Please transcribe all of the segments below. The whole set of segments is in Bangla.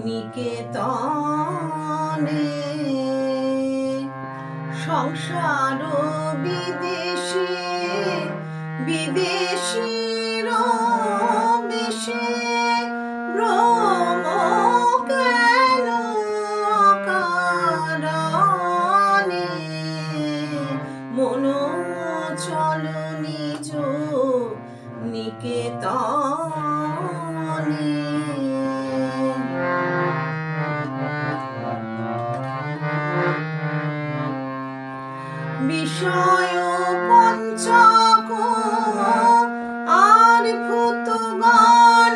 নিকেতনে। সংসার বিদেশে বিদেশীর বেশে ভ্রম কেন কারণে। মন চল নিজ নিকেতনে। বিষয় পঞ্চক আর ভূতগণ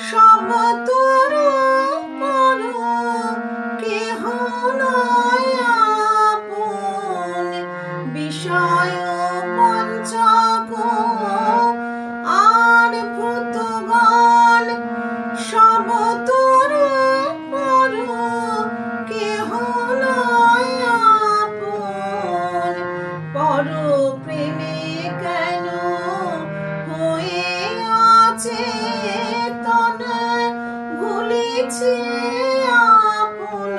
সব তোর পর, কেহ নয় আপন। বিষয় পঞ্চক আর ভূতগণ সব তোর পর, কেহ নয় আপন। পর প্রেমে কেন হয়ে অচেতন, ভুলিছে আপন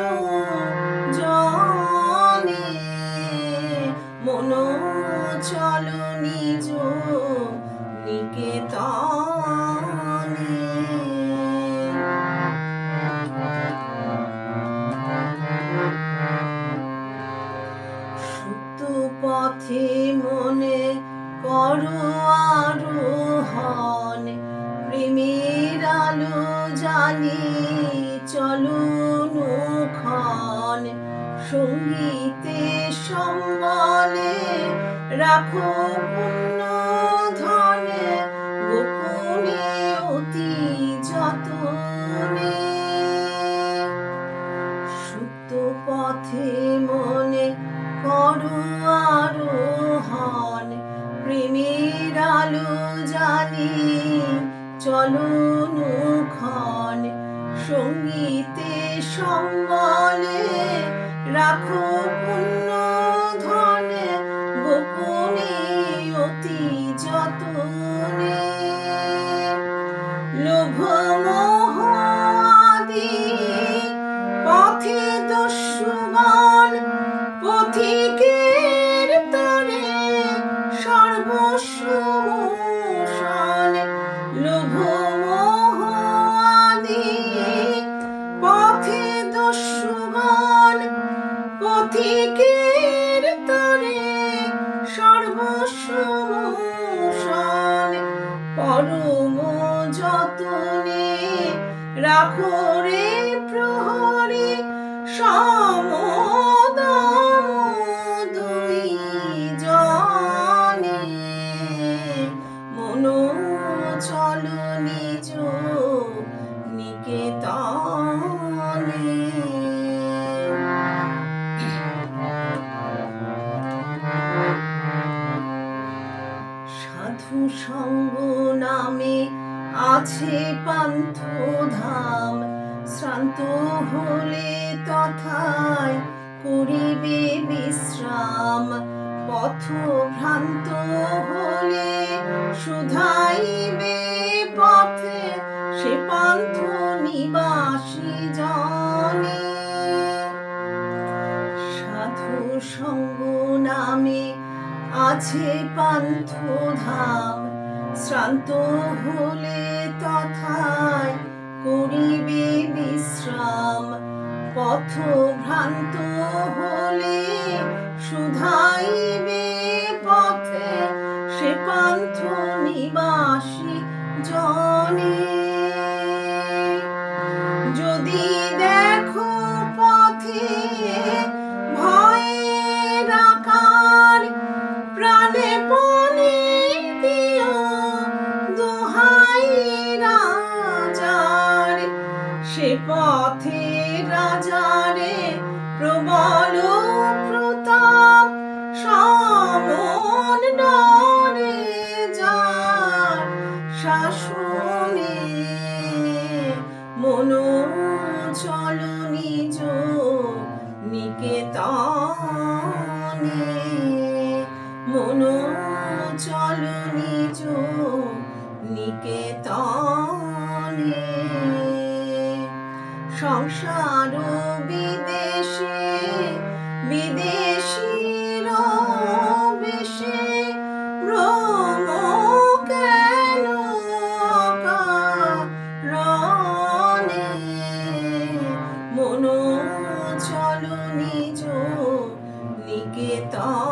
জনে। মন চল নিজ নিকেতনে। সুপ্ত পথে মনে করো আরোহণ, প্রেমের আলো জানি চলো নুক্ষণ। সঙ্গীতে সম্বলে রাখো পুণ্য ধনে, গোপনে অতি যতনে। সুপ্ত পথে মনে করো আরোহণ, প্রেমের আলো জানি চলো নুক্ষণ। সঙ্গীতে সম্বলে রাখো পুণ্য ধনে, গোপনে অতি যতনে। লোভ মোহ আদি পথে দস্যুগণ, পথিকের তরে সর্বস্ব মোষণ। লোভ মোহ আদি পথে দস্যুগণ, পথিকের তরে সর্বস্ব মোষণ। পরম যতনে রাখো রে প্রহরী, সমদম দুই জনে। মন চল নিজ নিকেতনে। সাধু সঙ্গ নামে আছে পান্থ ধাম, শ্রান্ত হলে তথায় করিবে বিশ্রাম। পথ ভ্রান্ত হলে শুধাইবে পথে, সে পান্থ নিবাসী জনে। সাধু সঙ্গ নামে আছে পান্থ ধাম, শ্রান্ত হলে তথায় করিবে বিশ্রাম। পথ ভ্রান্ত হলে শুধাইবে পথে, সে পান্থ নিবাসী জনে। যদি দেখো পথে ভয়ের আকার, প্রাণে পণে দিও দোহাই রাজার। সে পথে রাজারে প্রবল প্রতাপ, সমন ডরে যার শাসনে। মন চল নিজ নিকেতনে। মন চল নিজ নিকেতনে। নিকেতন